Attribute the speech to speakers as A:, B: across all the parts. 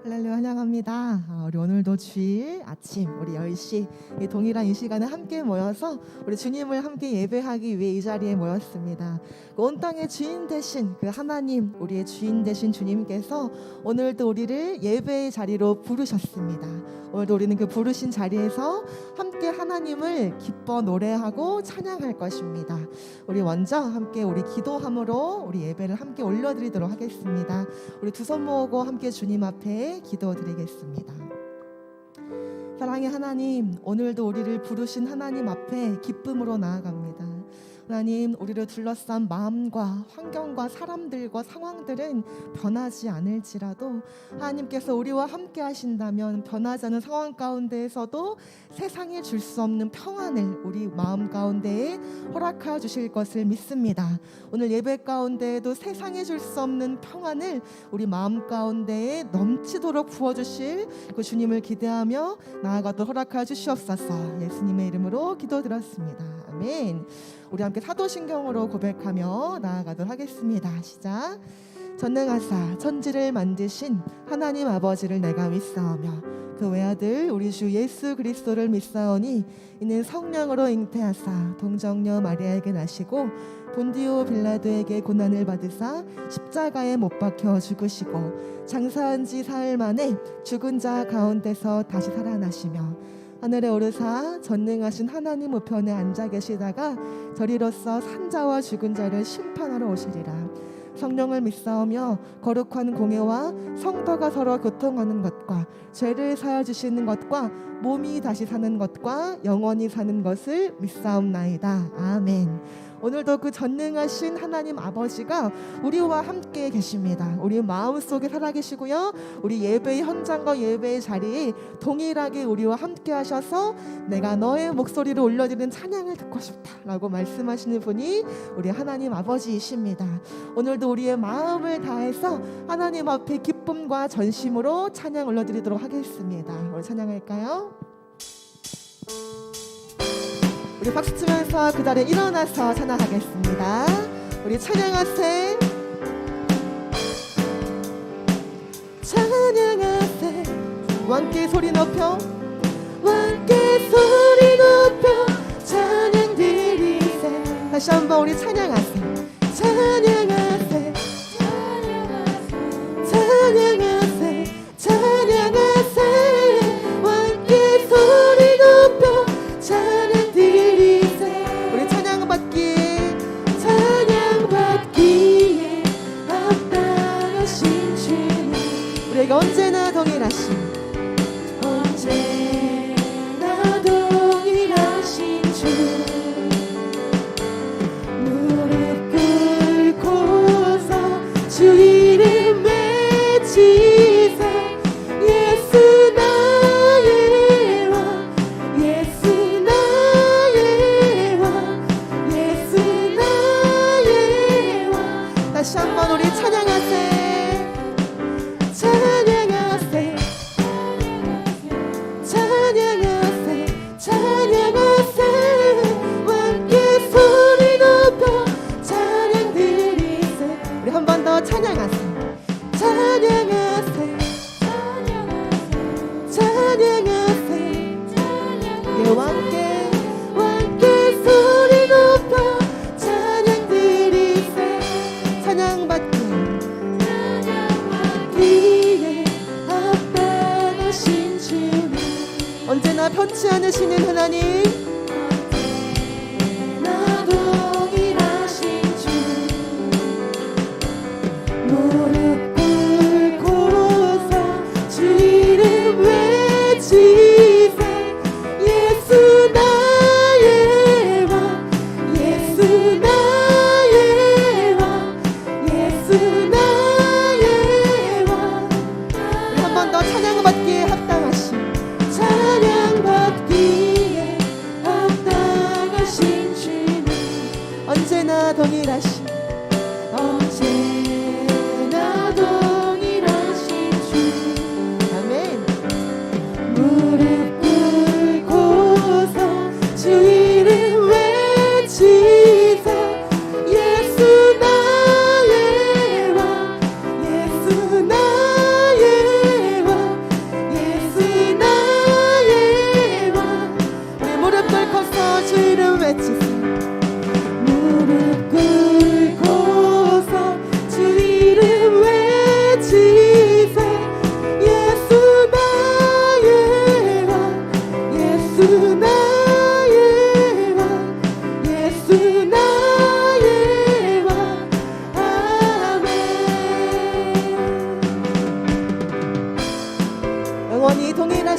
A: 할렐루야 환영합니다. 우리 오늘도 주일 아침 우리 10시 이 동일한 이 시간에 함께 모여서 우리 주님을 함께 예배하기 위해 이 자리에 모였습니다. 온 땅의 주인 되신 그 하나님, 우리의 주인 되신 주님께서 오늘도 우리를 예배의 자리로 부르셨습니다. 오늘도 우리는 그 부르신 자리에서 함께 하나님을 기뻐 노래하고 찬양할 것입니다. 우리 먼저 함께 우리 기도함으로 우리 예배를 함께 올려드리도록 하겠습니다. 우리 두 손 모으고 함께 주님 앞에 기도드리겠습니다. 사랑의 하나님, 오늘도 우리를 부르신 하나님 앞에 기쁨으로 나아갑니다. 하나님, 우리를 둘러싼 마음과 환경과 사람들과 상황들은 변하지 않을지라도 하나님께서 우리와 함께 하신다면 변하지 않은 상황 가운데에서도 세상에 줄 수 없는 평안을 우리 마음 가운데에 허락하여 주실 것을 믿습니다. 오늘 예배 가운데에도 세상에 줄 수 없는 평안을 우리 마음 가운데에 넘치도록 부어주실 그 주님을 기대하며 나아가도록 허락하여 주시옵소서. 예수님의 이름으로 기도드렸습니다. 아멘. 우리 함께 사도신경으로 고백하며 나아가도록 하겠습니다. 시작. 전능하사 천지를 만드신 하나님 아버지를 내가 믿사오며 그 외아들 우리 주 예수 그리스도를 믿사오니 이는 성령으로 잉태하사 동정녀 마리아에게 나시고 본디오 빌라도에게 고난을 받으사 십자가에 못 박혀 죽으시고 장사한 지 사흘 만에 죽은 자 가운데서 다시 살아나시며 하늘에 오르사 전능하신 하나님 우편에 앉아 계시다가 저리로서 산자와 죽은 자를 심판하러 오시리라. 성령을 믿사오며 거룩한 공예와 성도가 서로 교통하는 것과 죄를 사하여 주시는 것과 몸이 다시 사는 것과 영원히 사는 것을 믿사옵나이다. 아멘. 오늘도 그 전능하신 하나님 아버지가 우리와 함께 계십니다. 우리 마음속에 살아계시고요, 우리 예배의 현장과 예배의 자리에 동일하게 우리와 함께 하셔서 내가 너의 목소리를 올려드리는 찬양을 듣고 싶다라고 말씀하시는 분이 우리 하나님 아버지이십니다. 오늘도 우리의 마음을 다해서 하나님 앞에 기쁨과 전심으로 찬양 올려드리도록 하겠습니다. 우리 찬양할까요? 우리 박수 치면서 그 자리에 일어나서 찬양하겠습니다. 우리 찬양하세. 찬양하세. 함께 소리 높여, 함께 소리 높여 찬양 드리세. 다시 한번 우리 찬양하세. 찬양하세. 찬양하세. 찬양하세. 찬양하세. 함께 소리 높여 찬양 우리 찬양받기에 합당하신 주님, 우리에게 언제나 동일하신 주, 무릎 꿇고서 주 이름 외치세. 예수 나의 왕, 예수 나의 왕, 예수 나의 왕. 다시 한번 우리 찬양하세. 찬양하세. 찬양하세. 찬양하세. 함께 소리 높여 찬양 드리세. 우리 한 번 더 찬양하세. 찬양하세. 찬양하세. 우리와 함께 소리 높여 찬양 드리세. 찬양받기에 합당하신 주님, 언제나 편치 않으시는 하나님, 나 동일하신 주, 무릎 꿇고서 주 이름 외치세. 예수 나의 왕, 예수 나의 왕, 예수 나의 왕. 우리 한 번 더 찬양받기에 합당하신, 찬양받기에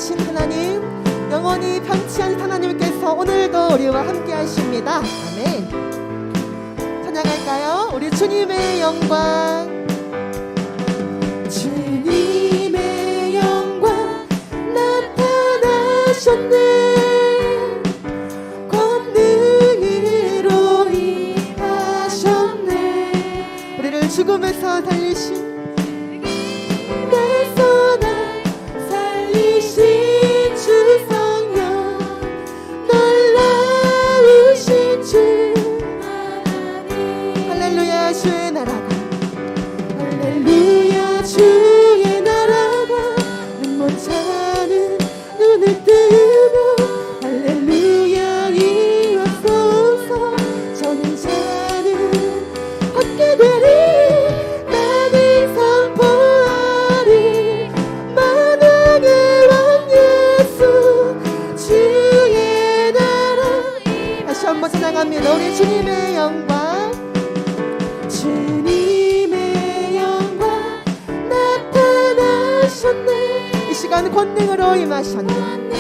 A: 위대하신 하나님, 영원히 변치 않는 하나님께서 오늘도 우리와 함께 하십니다. 아멘. 찬양할까요? 우리 주님의 영광, 주님의 영광 나타나셨네. 권능으로 임하셨네. 우리를 죽음에서 살리신, 내서 날 살리신 주 성령, 놀라우신 주 하나님. 할렐루야. 주의 나라가, 할렐루야. 주의 나라가 눈먼 자는 눈을 뜨고, 할렐루야 임하소서. 저는 자는 얻게 되리. 나는 선포하리. 만왕의 왕 예수 주의 나라. 다시 한번 찬양합니다. 우리 주님의 영광, 주님의 영광 나타나셨네. 이 시간 권능으로 임하셨네.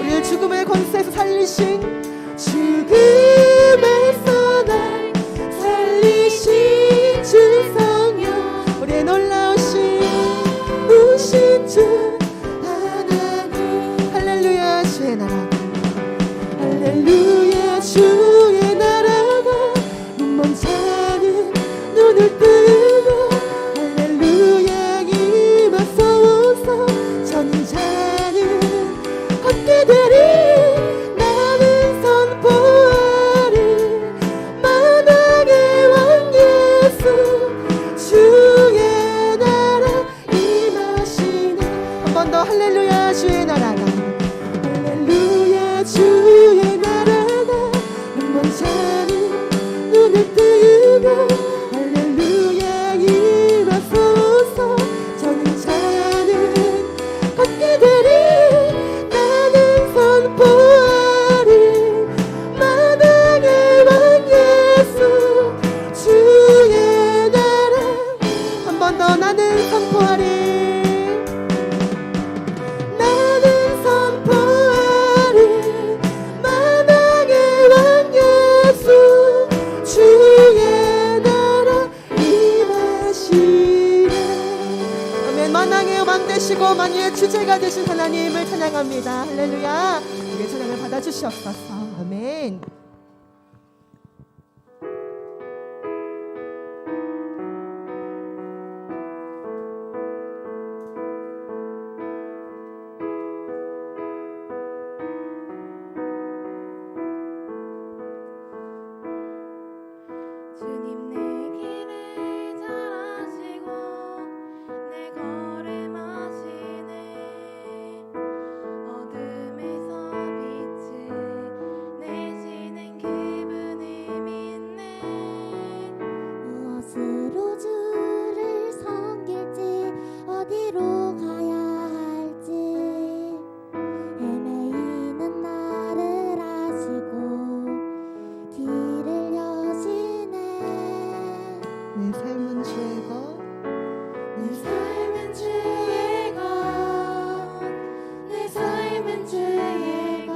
A: 우리를 죽음의 권세에서 살리신, 죽음에서 날 살리신 주 성령, 우리의 놀라우신 우신 주 하나님. 할렐루야. 주의 나라가, 할렐루야. 주의 나라가 눈먼 자는 눈을 뜨고, 할렐루야 임하소서. 저는 자는 걷게 되리. 나는 선포하리. 만왕의 왕 예수 주의 나라 임하시네. 한 번 더. 할렐루야. 주의 나라가, 할렐루야. 주의 나라가 눈먼 자는 눈을 뜨고, 할렐루야 임하소서. 저는 자는 걷게 되리. 나는 선포하리. 만왕의 왕 예수 주의 나라. 한 번 더. 나는 선포하리. 나는 선포하리. 만왕의 왕 예수 주의 나라 임하시네. 아멘. 만왕의 왕 되시고 만유의 주제가 되신 하나님을 찬양합니다. 할렐루야. 우리의 찬양을 받아주시옵소서. 아멘.
B: 주님 내 길을 잘 아시고 내 걸음하시네. 어둠에서 빛을 내시는 그분을 믿네.
C: 무엇으로 주를 섬길지 어디로 가야 할지 헤매이는 나를 아시고 길을 여시네.
A: 내 삶은 주의 것,
B: 내 삶은 주의 것, 내 삶은 주의 것,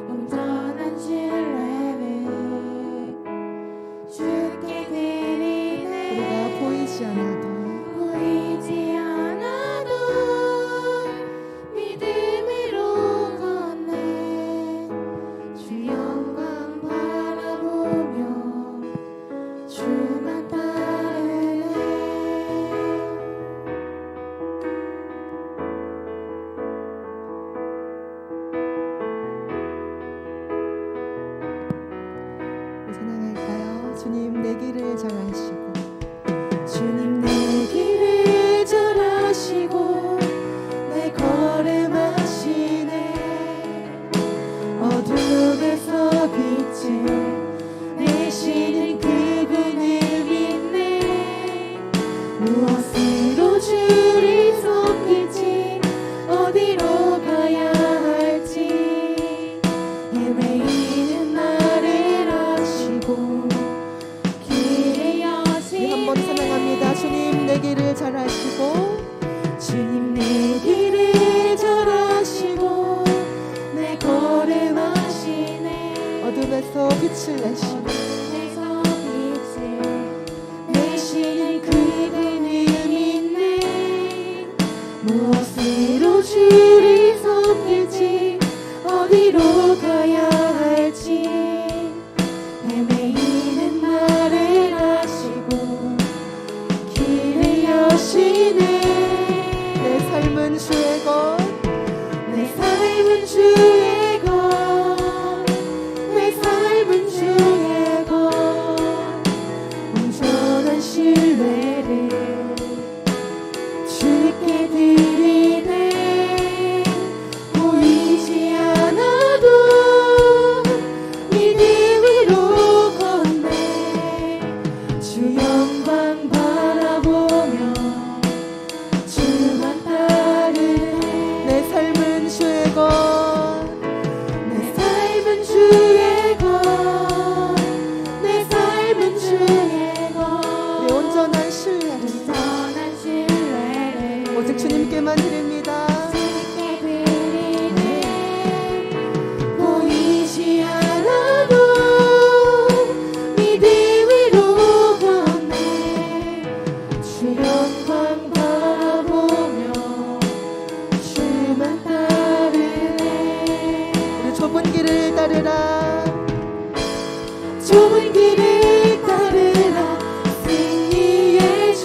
B: 온전한 신뢰를 주께 드리네.
A: 우리가 보이지 않아도
B: 보이지 않아도 믿음으로 걷네. 주 영광 바라보며 주만 따르네.
A: 찬양할까요? 주님 내 길을 잘 아시고,
B: 주님 내 길을 잘 아시고 내 걸음하시네. 어둠에서 빛을 내시는 그분을 믿네. 무엇으로 주를 섬길지 어디로 가야 할지 헤매이는 나를 아시고 길을 여시네.
A: 한번 찬양합니다. 주님 내 길을 잘 빛을 내시네.
B: 어둠에서 빛을 내시는 그분을 믿네. 무엇으로 주를 섬길지 어디로 가야 할지 헤매이는 나를 아시고 길을 여시네.
A: 내 삶은 주의 것,
B: 내 삶은 주의 것, 내 삶은 주의 것. 온전한 신뢰를 주께 드리네. 보이지 않아도 믿음으로 걷네. 주 영광 바라보며 주만 따르네.
A: 내 삶은 주의 것,
B: 내 삶은 주의 것, 내 삶은 주의 것.
A: 우리 온전한 신뢰를
B: 온전한 신뢰를
A: 오직 주님께만 드립니다.
B: 주께 드리네. 보이지 않아도 믿음으로 걷네. 주 영광 바라보며 주만 따르네.
A: 우리 좁은 길을 따르라.
B: 좁은 길을 따르라. 승리의 주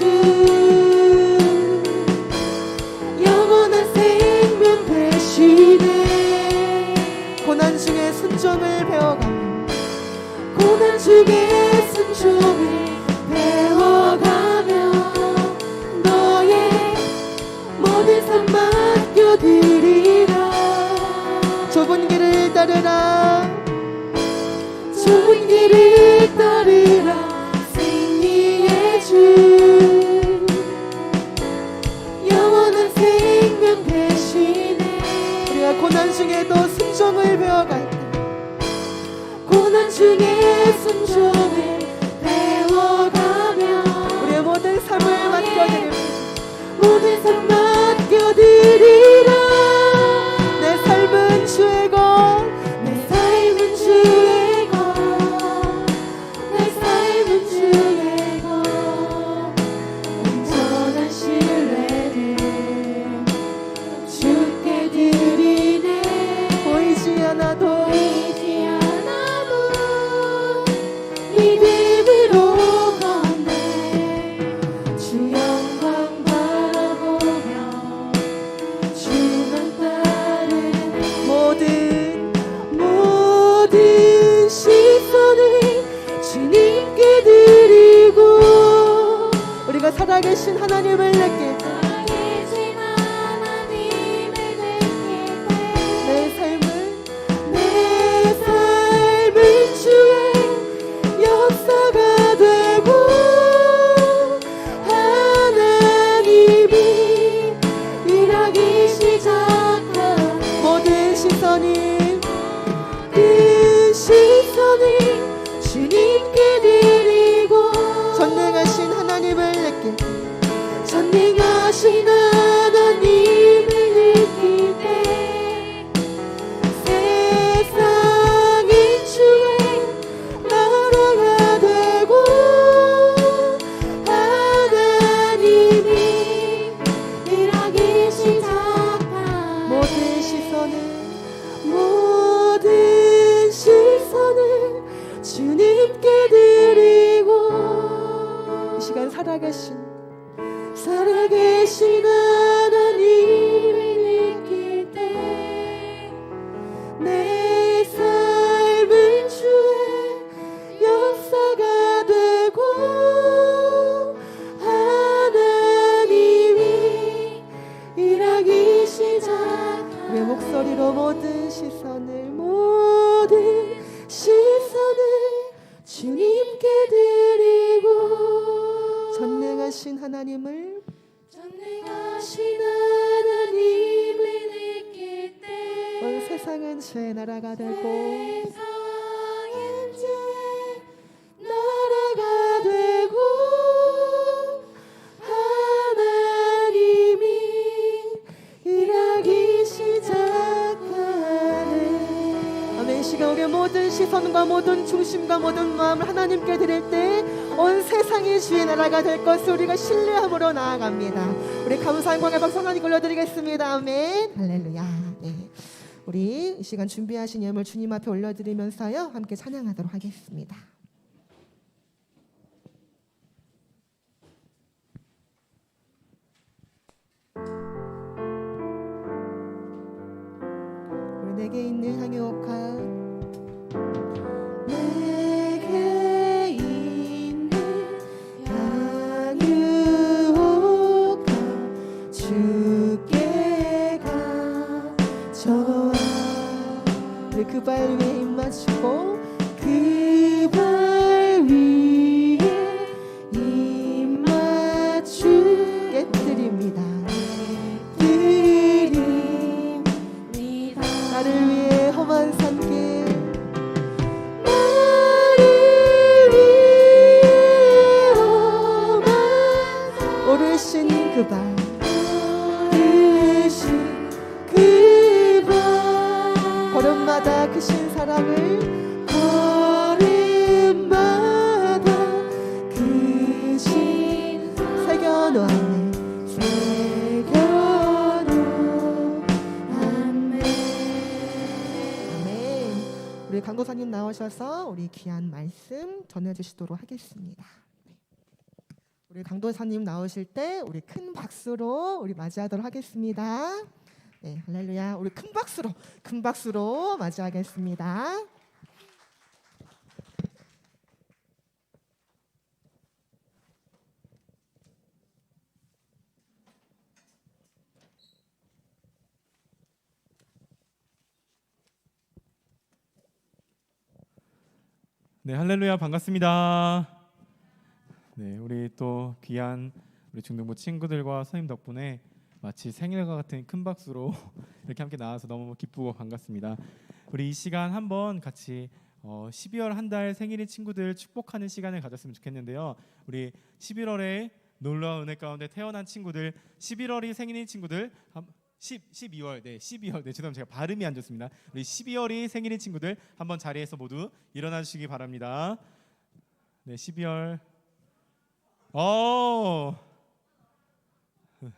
B: 영원한 생명 되시네.
A: 고난 중에 순종을 배워가며
B: 고난 중에 순종을 배워가며 너의 모든 삶 맡겨드리라.
A: 좁은 길을 따르라.
B: 좁은 길을 따르라. 승리의 주 영원한 생명 되시네.
A: 우리가 고난 중에도 순종을 배워갈 때
B: 고난 중에 순종을 배워가며
A: 우리의 모든 삶을 맡겨드립니다.
B: 모든 삶 맡겨드리라.
A: 내 삶은 주의 것,
B: 내 삶은 주의 것, 내 삶은 주의 것. 온전한 신뢰를 주께 드리네.
A: 보이지 않아도
B: 보이지 않아도 믿음으로 걷네. 주 영광 바라보며 주만 따르네. 모든 시선을 주님께 드리고
A: 우리가 살아계신 하나님을 느낄 때
B: 살아계신 하나님을 느낄 때
A: 내 삶은
B: 내 삶은 주의 역사가 되고 하나님이 일하기 시작하네.
A: 모든 시선이
B: 그 시선을 주님께 드리고
A: 전능하신 하나님을 느낄 때
B: 전능하신 하나님을 느낄 때 세상은 주의 나라가 되고 하나님이 일하기 시작하네. 모든 시선을 주님께 드리고
A: 이 시간 살아계신
B: 하나님을 느낄 때 내 삶은 주의 역사가 되고 하나님이 일하기 시작하네.
A: 우리의 목소리로 모든 시선을
B: 주님께 드리고
A: 전능하신 하나님을
B: 전능하신 하나님을 느낄 때
A: 온 세상은 주의 나라가 되고
B: 세상은 주의 나라가 되고 하나님이 일하기 시작하네.
A: 아멘. 이 시간 우리의 모든 시선 마음과 모든 중심과 모든 마음을 하나님께 드릴 때 온 세상이 주의 나라가 될 것을 우리가 신뢰함으로 나아갑니다. 우리 감사한 광야 박수 하나님 올려드리겠습니다. 아멘. 할렐루야. 네. 우리 이 시간 준비하신 예물 주님 앞에 올려드리면서요 함께 찬양하도록 하겠습니다. 우리 내게 있는 향유옥화
B: 내게 있는 향유옥아 주께 가져와
A: 우리 그 발 위에 입 맞추고
B: 그 발 위에 입 맞추
A: 깨뜨립니다.
B: 드립니다.
A: 나를 위해 험한 산길
B: 나를 위해 험한
A: 오르신 그 발
B: 오르신 그 발
A: 걸음마다 크신 사랑을
B: 걸음마다 크신
A: 새겨놓았네.
B: 새겨놓았네.
A: 아멘. 우리 강도사님 나오셔서 우리 귀한 말씀 전해주시도록 하겠습니다. 우리 강도사님 나오실 때 우리 큰 박수로 우리 맞이하도록 하겠습니다. 네, 할렐루야. 우리 큰 박수로 맞이하겠습니다.
D: 네, 할렐루야, 반갑습니다. 네, 우리 또 귀한 우리 중등부 친구들과 선생님 덕분에 마치 생일과 같은 큰 박수로 이렇게 함께 나와서 너무 기쁘고 반갑습니다. 우리 이 시간 한번 같이 12월 한 달 생일인 친구들 축복하는 시간을 가졌으면 좋겠는데요. 우리 11월에 놀라운 은혜 가운데 태어난 친구들, 11월이 생일인 친구들, 12월, 네, 죄송합니다. 제가 발음이 안 좋습니다. 우리 12월이 생일인 친구들 한번 자리에서 모두 일어나 주시기 바랍니다. 네, 12월. 네,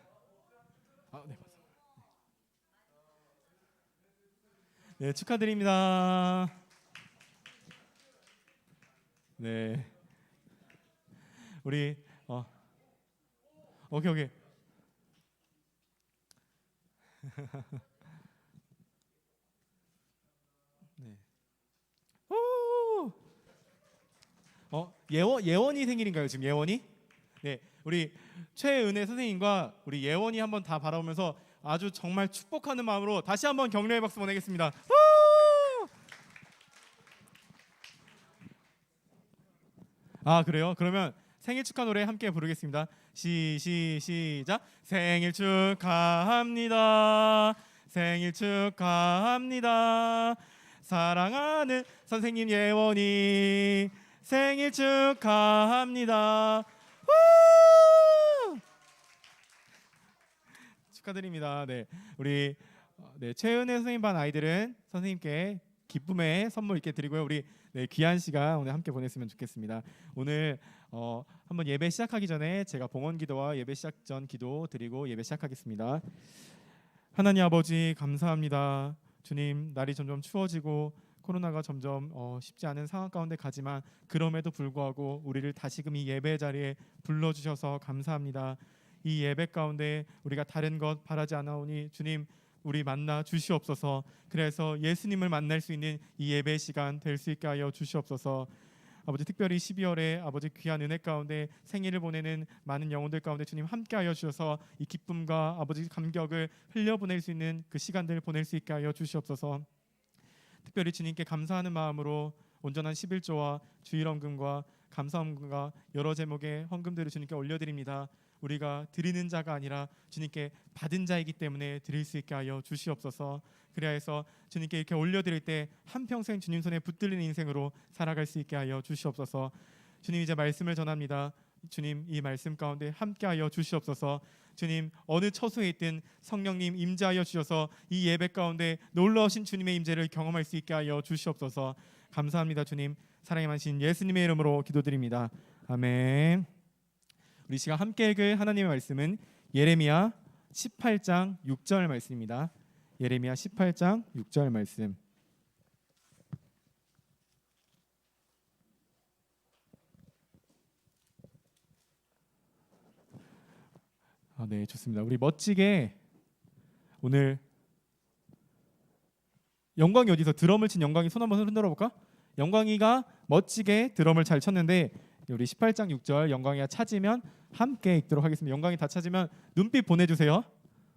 D: 네, 축하드립니다. 네, 우리 오케이. 네. 예원이 생일인가요? 지금 예원이? 네, 우리 최은혜 선생님과 우리 예원이 한번 다 바라보면서 아주 정말 축복하는 마음으로 다시 한번 격려의 박수 보내겠습니다. 그래요? 그러면 생일 축하 노래 함께 부르겠습니다. 시작. 생일 축하합니다. 생일 축하합니다. 사랑하는 선생님 예원이 생일 축하합니다. 축하드립니다. 네, 우리 최은혜 선생님 반 아이들은 선생님께 기쁨의 선물 있게 드리고요. 우리 귀한 시간 오늘 함께 보냈으면 좋겠습니다. 오늘 한번 예배 시작하기 전에 제가 봉헌 기도와 예배 시작 전 기도 드리고 예배 시작하겠습니다. 하나님 아버지 감사합니다. 주님, 날이 점점 추워지고 코로나가 점점 쉽지 않은 상황 가운데 가지만 그럼에도 불구하고 우리를 다시금 이 예배 자리에 불러주셔서 감사합니다. 이 예배 가운데 우리가 다른 것 바라지 않아오니 주님 우리 만나 주시옵소서. 그래서 예수님을 만날 수 있는 이 예배 시간 될 수 있게 하여 주시옵소서. 아버지, 특별히 12월에 아버지 귀한 은혜 가운데 생일을 보내는 많은 영혼들 가운데 주님 함께하여 주셔서 이 기쁨과 아버지 감격을 흘려보낼 수 있는 그 시간들을 보낼 수 있게 하여 주시옵소서. 특별히 주님께 감사하는 마음으로 온전한 11조와 주일헌금과 감사헌금과 여러 제목의 헌금들을 주님께 올려드립니다. 우리가 드리는 자가 아니라 주님께 받은 자이기 때문에 드릴 수 있게 하여 주시옵소서. 그리하여서 주님께 이렇게 올려드릴 때 한평생 주님 손에 붙들리는 인생으로 살아갈 수 있게 하여 주시옵소서. 주님, 이제 말씀을 전합니다. 주님, 이 말씀 가운데 함께하여 주시옵소서. 주님, 어느 처소에 있든 성령님 임재하여 주셔서 이 예배 가운데 놀라우신 주님의 임재를 경험할 수 있게 하여 주시옵소서. 감사합니다. 주님, 사랑의 만신 예수님의 이름으로 기도드립니다. 아멘. 우리 시간 함께 읽을 하나님의 말씀은 예레미야 18장 6절 말씀입니다. 예레미야 18장 6절 말씀. 네, 좋습니다. 우리 멋지게 오늘 영광이 어디서 드럼을 친 영광이 손 한번 흔들어 볼까? 영광이가 멋지게 드럼을 잘 쳤는데 우리 18장 6절 영광이가 찾으면 함께 읽도록 하겠습니다. 영광이 다 찾으면 눈빛 보내주세요.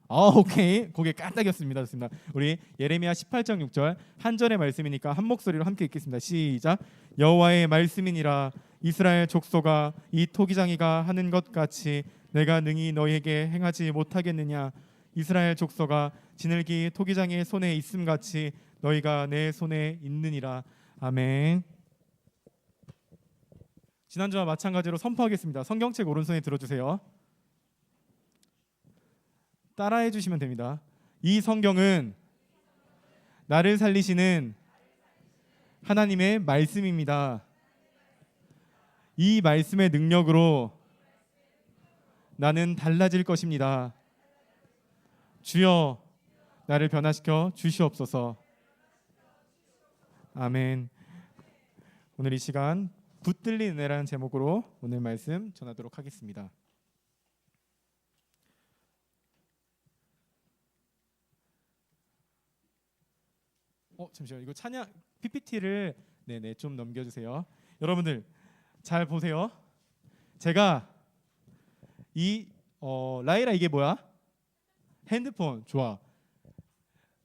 D: 오케이. 고개 까딱이었습니다. 좋습니다. 우리 예레미야 18장 6절 한 절의 말씀이니까 한 목소리로 함께 읽겠습니다. 시작. 여호와의 말씀이니라. 이스라엘 족속아, 이 토기장이가 하는 것 같이 내가 능히 너희에게 행하지 못하겠느냐. 이스라엘 족속아, 지늘기 토기장의 손에 있음 같이 너희가 내 손에 있느니라. 아멘. 지난주와 마찬가지로 선포하겠습니다. 성경책 오른손에 들어주세요. 따라해 주시면 됩니다. 이 성경은 나를 살리시는 하나님의 말씀입니다. 이 말씀의 능력으로 나는 달라질 것입니다. 주여, 나를 변화시켜 주시옵소서. 아멘. 오늘 이 시간 붙들린 은혜라는 제목으로 오늘 말씀 전하도록 하겠습니다. 잠시만요. 이거 찬양 PPT를 좀 넘겨주세요. 여러분들 잘 보세요. 제가 이 라이라 이게 뭐야? 핸드폰. 좋아.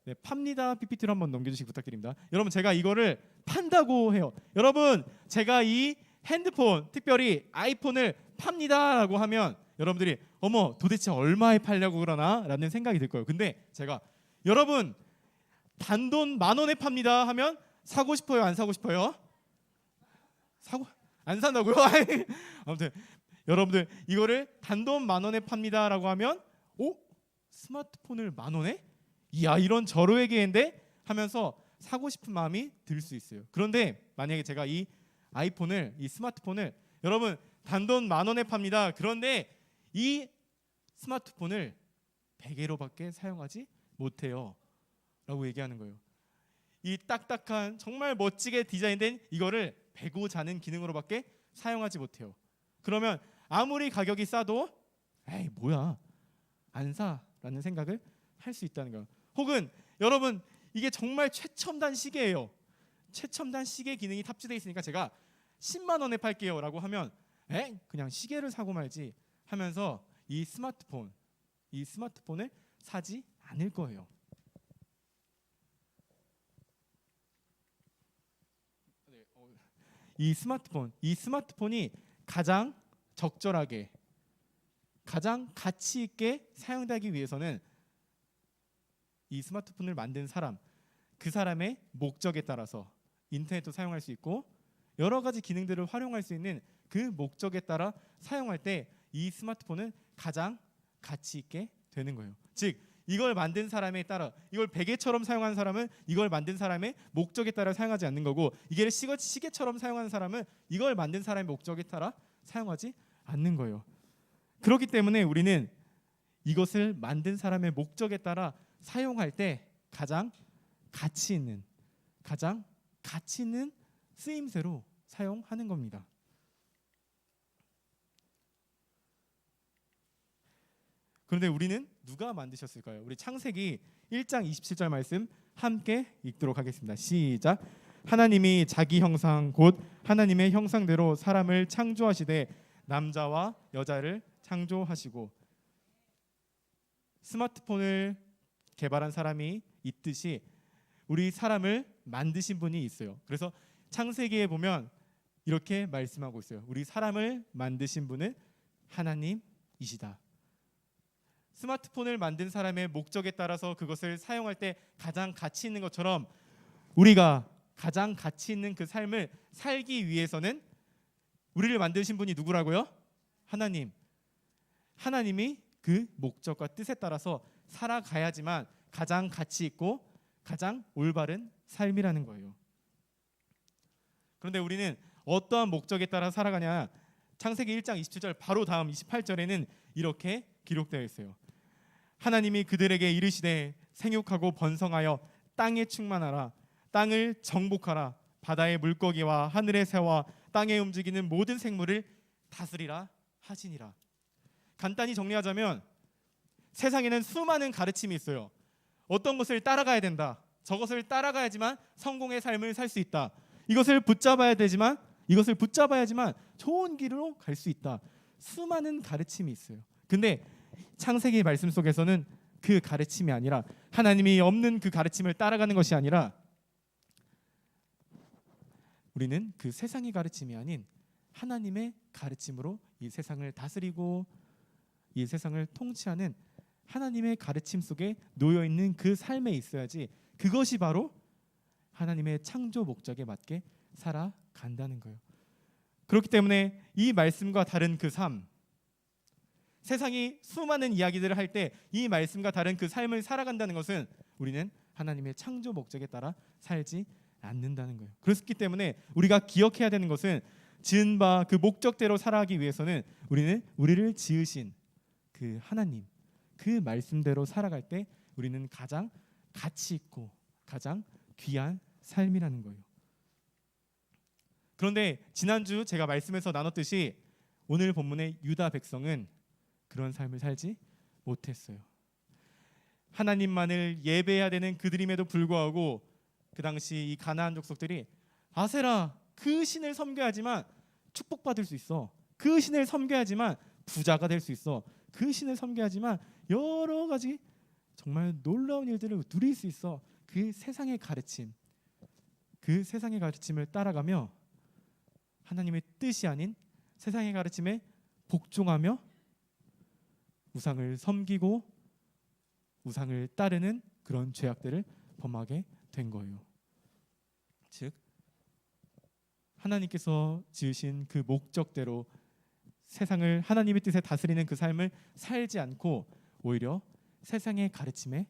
D: 네, 팝니다. PPT로 한번 넘겨주시기 부탁드립니다. 여러분 제가 이거를 판다고 해요. 여러분 제가 이 핸드폰 특별히 아이폰을 팝니다라고 하면 여러분들이 어머 도대체 얼마에 팔려고 그러나 라는 생각이 들 거예요. 근데 제가 여러분 단돈 10,000원에 팝니다 하면 사고 싶어요? 안 사고 싶어요? 안 산다고요? 아무튼 여러분들 이거를 단돈 10,000원에 팝니다라고 하면 스마트폰을 10,000원에? 이야 이런 절호의 기회인데 하면서 사고 싶은 마음이 들 수 있어요. 그런데 만약에 제가 이 스마트폰을 여러분 단돈 10,000원에 팝니다. 그런데 이 스마트폰을 베개로밖에 사용하지 못해요 라고 얘기하는 거예요. 이 딱딱한 정말 멋지게 디자인된 이거를 베고 자는 기능으로밖에 사용하지 못해요. 그러면 아무리 가격이 싸도 에이 뭐야 안 사라는 생각을 할 수 있다는 거예요. 혹은 여러분 이게 정말 최첨단 시계예요. 최첨단 시계 기능이 탑재되어 있으니까 제가 10만 원에 팔게요 라고 하면 그냥 시계를 사고 말지 하면서 이 스마트폰을 사지 않을 거예요. 이 스마트폰이 가장 적절하게 가장 가치 있게 사용되기 위해서는 이 스마트폰을 만든 사람, 그 사람의 목적에 따라서 인터넷도 사용할 수 있고 여러 가지 기능들을 활용할 수 있는 그 목적에 따라 사용할 때 이 스마트폰은 가장 가치 있게 되는 거예요. 즉 이걸 만든 사람에 따라 이걸 베개처럼 사용하는 사람은 이걸 만든 사람의 목적에 따라 사용하지 않는 거고 이게 시계처럼 사용하는 사람은 이걸 만든 사람의 목적에 따라 사용하지 않는 거예요. 그렇기 때문에 우리는 이것을 만든 사람의 목적에 따라 사용할 때 가장 가치 있는 쓰임새로 사용하는 겁니다. 그런데 우리는 누가 만드셨을까요? 우리 창세기 1장 27절 말씀 함께 읽도록 하겠습니다. 시작. 하나님이 자기 형상 곧 하나님의 형상대로 사람을 창조하시되 남자와 여자를 창조하시고. 스마트폰을 개발한 사람이 있듯이 우리 사람을 만드신 분이 있어요. 그래서 창세기에 보면 이렇게 말씀하고 있어요. 우리 사람을 만드신 분은 하나님이시다. 스마트폰을 만든 사람의 목적에 따라서 그것을 사용할 때 가장 가치 있는 것처럼 우리가 가장 가치 있는 그 삶을 살기 위해서는 우리를 만드신 분이 누구라고요? 하나님이 그 목적과 뜻에 따라서 살아가야지만 가장 가치 있고 가장 올바른 삶이라는 거예요. 그런데 우리는 어떠한 목적에 따라 살아가냐? 창세기 1장 27절 바로 다음 28절에는 이렇게 기록되어 있어요. 하나님이 그들에게 이르시되 생육하고 번성하여 땅에 충만하라. 땅을 정복하라. 바다의 물고기와 하늘의 새와 땅에 움직이는 모든 생물을 다스리라 하시니라. 간단히 정리하자면 세상에는 수많은 가르침이 있어요. 어떤 것을 따라가야 된다. 저것을 따라가야지만 성공의 삶을 살 수 있다. 이것을 붙잡아야 되지만 이것을 붙잡아야지만 좋은 길로 갈 수 있다. 수많은 가르침이 있어요. 근데 창세기 말씀 속에서는 그 가르침이 아니라 하나님이 없는 그 가르침을 따라가는 것이 아니라 우리는 그 세상의 가르침이 아닌 하나님의 가르침으로 이 세상을 다스리고 이 세상을 통치하는 하나님의 가르침 속에 놓여 있는 그 삶에 있어야지 그것이 바로 하나님의 창조 목적에 맞게 살아간다는 거예요. 그렇기 때문에 이 말씀과 다른 그 삶, 세상이 수많은 이야기들을 할 때 이 말씀과 다른 그 삶을 살아간다는 것은 우리는 하나님의 창조 목적에 따라 살지 않는다는 거예요. 그렇기 때문에 우리가 기억해야 되는 것은 지은 바 그 목적대로 살아가기 위해서는 우리는 우리를 지으신 그 하나님, 그 말씀대로 살아갈 때 우리는 가장 가치 있고 가장 귀한 삶이라는 거예요. 그런데 지난주 제가 말씀에서 나눴듯이 오늘 본문의 유다 백성은 그런 삶을 살지 못했어요. 하나님만을 예배해야 되는 그들임에도 불구하고 그 당시 이 가나안 족속들이 아세라 그 신을 섬겨야지만 축복받을 수 있어. 그 신을 섬겨야지만 부자가 될 수 있어. 그 신을 섬겨야지만 여러 가지 정말 놀라운 일들을 누릴 수 있어. 그 세상의 가르침, 그 세상의 가르침을 따라가며 하나님의 뜻이 아닌 세상의 가르침에 복종하며 우상을 섬기고 우상을 따르는 그런 죄악들을 범하게 된 거예요. 즉 하나님께서 지으신 그 목적대로 세상을 하나님의 뜻에 다스리는 그 삶을 살지 않고 오히려 세상의 가르침에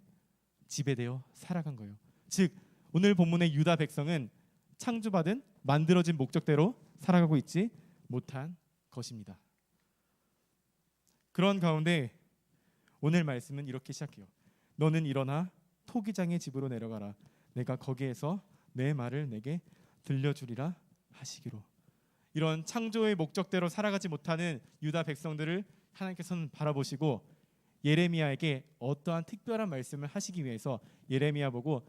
D: 지배되어 살아간 거예요. 즉 오늘 본문의 유다 백성은 창조받은 만들어진 목적대로 살아가고 있지 못한 것입니다. 그런 가운데 오늘 말씀은 이렇게 시작해요. 너는 일어나 토기장의 집으로 내려가라. 내가 거기에서 내 말을 내게 들려주리라 하시기로. 이런 창조의 목적대로 살아가지 못하는 유다 백성들을 하나님께서는 바라보시고 예레미야에게 어떠한 특별한 말씀을 하시기 위해서 예레미야 보고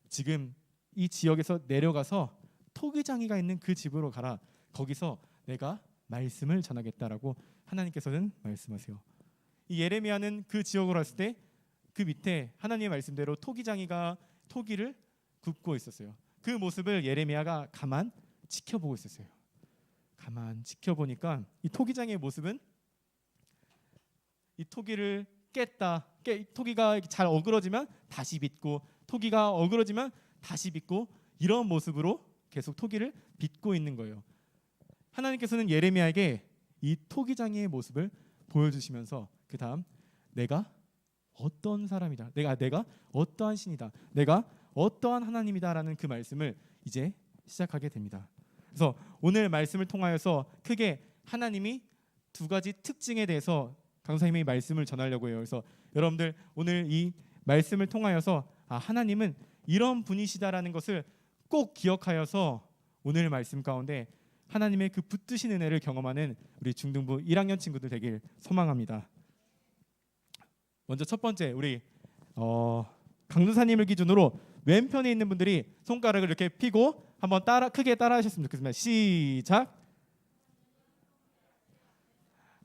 D: 지금 이 지역에서 내려가서 토기장이가 있는 그 집으로 가라. 거기서 내가 말씀을 전하겠다라고 하나님께서는 말씀하세요. 이 예레미야는 그 지역으로 왔을 때 그 밑에 하나님의 말씀대로 토기장이가 토기를 굽고 있었어요. 그 모습을 예레미야가 가만 지켜보고 있었어요. 가만 지켜보니까 이 토기장의 모습은 이 토기를 깼다. 토기가 잘 어그러지면 다시 빚고 토기가 어그러지면 다시 빚고 이런 모습으로 계속 토기를 빚고 있는 거예요. 하나님께서는 예레미야에게 이 토기장의 모습을 보여주시면서 그 다음 내가 어떤 사람이다. 내가 어떠한 신이다. 내가 어떠한 하나님이다라는 그 말씀을 이제 시작하게 됩니다. 그래서 오늘 말씀을 통하여서 크게 하나님이 두 가지 특징에 대해서 강사님이 말씀을 전하려고 해요. 그래서 여러분들 오늘 이 말씀을 통하여서 하나님은 이런 분이시다라는 것을 꼭 기억하여서 오늘 말씀 가운데 하나님의 그 붙드신 은혜를 경험하는 우리 중등부 1학년 친구들 되길 소망합니다. 먼저 첫 번째 우리 강도사님을 기준으로 왼편에 있는 분들이 손가락을 이렇게 펴고 한번 크게 따라하셨으면 좋겠습니다. 시작.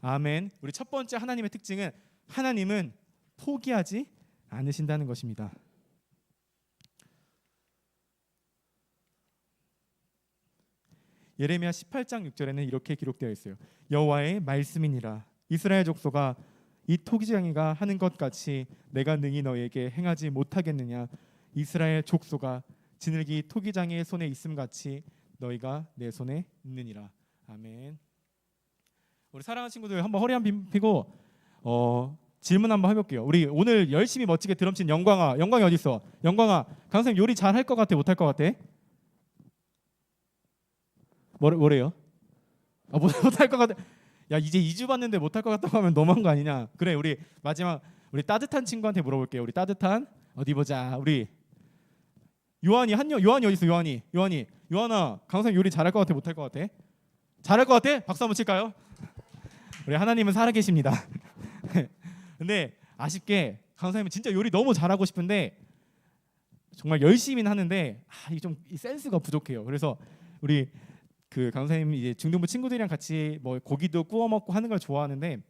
D: 아멘. 우리 첫 번째 하나님의 특징은 하나님은 포기하지 않으신다는 것입니다. 예레미야 18장 6절에는 이렇게 기록되어 있어요. 여호와의 말씀이니라. 이스라엘 족속아 이 토기장이가 하는 것 같이 내가 능히 너에게 행하지 못하겠느냐. 이스라엘 족속아 지늘기 토기장의 손에 있음 같이 너희가 내 손에 있느니라. 아멘. 우리 사랑하는 친구들 한번 허리 한번 펴고 질문 한번 해볼게요. 우리 오늘 열심히 멋지게 드럼 친 영광아 어디 있어? 영광아 강사님 요리 잘 할 것 같아? 못할 것 같아? 뭐래요? 못할 것 같아. 야 이제 2주 봤는데 못할 것 같다고 하면 너무한 거 아니냐? 그래 우리 마지막 우리 따뜻한 친구한테 물어볼게요. 우리 따뜻한 어디 보자. 우리 요한이 요한이 어디 있어? 요한아 강사님 요리 잘할 것 같아? 못할 것 같아? 잘할 것 같아? 박수 한번 칠까요? 우리 하나님은 살아계십니다. 근데 아쉽게 강사님은 진짜 요리 너무 잘하고 싶은데 정말 열심히는 하는데 이게 좀 이 센스가 부족해요. 그래서 우리 그 강사님 이제 중등부 친구들이랑 같이 뭐 고기도 구워 먹고 하는 걸 좋아하는데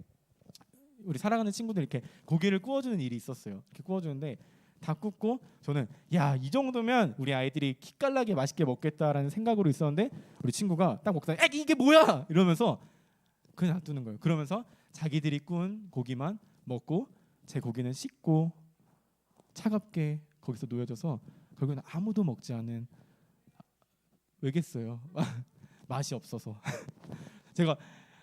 D: 우리 사랑하는 친구들 이렇게 고기를 구워주는 일이 있었어요. 이렇게 구워주는데 다 굽고 저는 야 이 정도면 우리 아이들이 기깔나게 맛있게 먹겠다라는 생각으로 있었는데 우리 친구가 딱 먹다 이게 뭐야 이러면서 그냥 놔두는 거예요. 그러면서 자기들이 구운 고기만 먹고 제 고기는 식고 차갑게 거기서 놓여져서 결국은 아무도 먹지 않은 왜겠어요? 맛이 없어서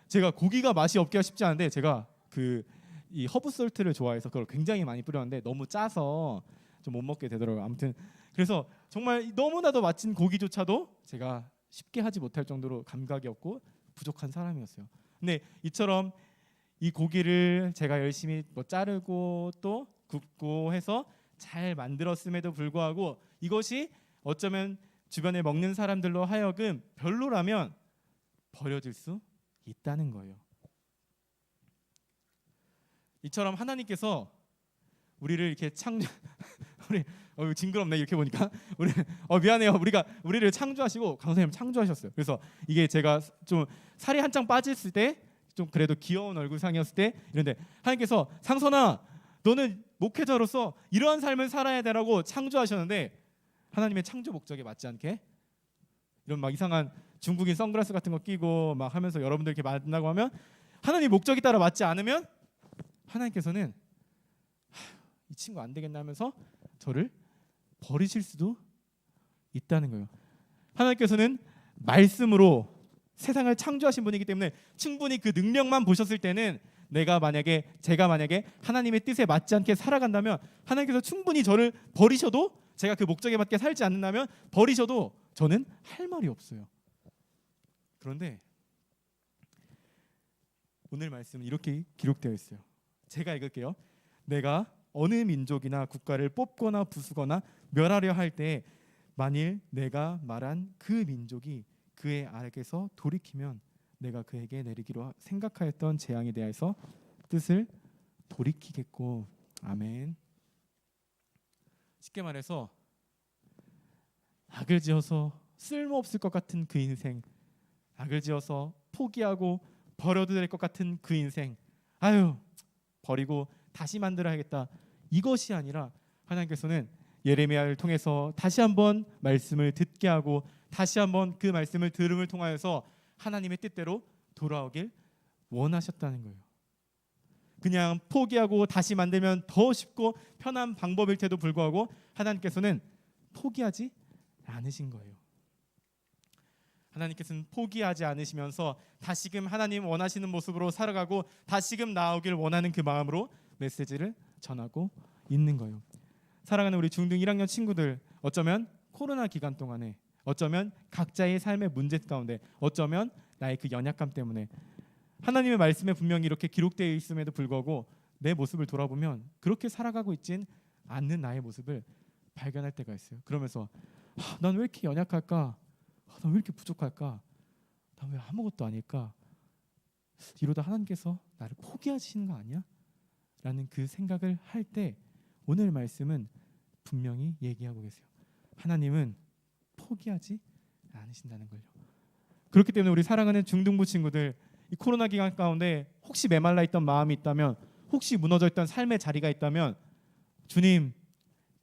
D: 제가 고기가 맛이 없기가 쉽지 않은데 제가 그 이 허브 솔트를 좋아해서 그걸 굉장히 많이 뿌렸는데 너무 짜서 좀 못 먹게 되더라고요. 아무튼 그래서 정말 너무나도 맛진 고기조차도 제가 쉽게 하지 못할 정도로 감각이 없고 부족한 사람이었어요. 근데 이처럼 이 고기를 제가 열심히 뭐 자르고 또 굽고 해서 잘 만들었음에도 불구하고 이것이 어쩌면 주변에 먹는 사람들로 하여금 별로라면 버려질 수 있다는 거예요. 이처럼 하나님께서 우리를 이렇게 우리 징그럽네 이렇게 보니까 우리 미안해요. 우리를 창조하시고 강사님 창조하셨어요. 그래서 이게 제가 좀 살이 한창 빠졌을 때 좀 그래도 귀여운 얼굴상이었을 때 이런데 하나님께서 상선아 너는 목회자로서 이러한 삶을 살아야 되라고 창조하셨는데 하나님의 창조 목적에 맞지 않게 이런 막 이상한 중국인 선글라스 같은 거 끼고 막 하면서 여러분들 이렇게 만나고 하면 하나님 목적에 따라 맞지 않으면 하나님께서는 이 친구 안 되겠나 하면서 저를 버리실 수도 있다는 거예요. 하나님께서는 말씀으로 세상을 창조하신 분이기 때문에 충분히 그 능력만 보셨을 때는 제가 만약에 하나님의 뜻에 맞지 않게 살아간다면 하나님께서 충분히 저를 버리셔도 제가 그 목적에 맞게 살지 않는다면 버리셔도 저는 할 말이 없어요. 그런데 오늘 말씀은 이렇게 기록되어 있어요. 제가 읽을게요. 내가 어느 민족이나 국가를 뽑거나 부수거나 멸하려 할 때 만일 내가 말한 그 민족이 그의 아래에서 돌이키면 내가 그에게 내리기로 생각하였던 재앙에 대해서 뜻을 돌이키겠고. 아멘. 쉽게 말해서 악을 지어서 쓸모없을 것 같은 그 인생, 악을 지어서 포기하고 버려도 될 것 같은 그 인생, 버리고 다시 만들어야겠다, 이것이 아니라 하나님께서는 예레미야를 통해서 다시 한번 말씀을 듣게 하고 다시 한번 그 말씀을 들음을 통하여서 하나님의 뜻대로 돌아오길 원하셨다는 거예요. 그냥 포기하고 다시 만들면 더 쉽고 편한 방법일 때도 불구하고 하나님께서는 포기하지 않으신 거예요. 하나님께서는 포기하지 않으시면서 다시금 하나님 원하시는 모습으로 살아가고 다시금 나아오길 원하는 그 마음으로 메시지를 전하고 있는 거예요. 사랑하는 우리 중등 1학년 친구들, 어쩌면 코로나 기간 동안에, 어쩌면 각자의 삶의 문제 가운데, 어쩌면 나의 그 연약감 때문에 하나님의 말씀에 분명히 이렇게 기록되어 있음에도 불구하고 내 모습을 돌아보면 그렇게 살아가고 있진 않는 나의 모습을 발견할 때가 있어요. 그러면서 난 왜 이렇게 연약할까? 난 왜 이렇게 부족할까? 난 왜 아무것도 아닐까? 이러다 하나님께서 나를 포기하시는 거 아니야? 라는 그 생각을 할 때 오늘 말씀은 분명히 얘기하고 계세요. 하나님은 포기하지 않으신다는 걸요. 그렇기 때문에 우리 사랑하는 중등부 친구들, 이 코로나 기간 가운데 혹시 메말라 있던 마음이 있다면, 혹시 무너져 있던 삶의 자리가 있다면, 주님,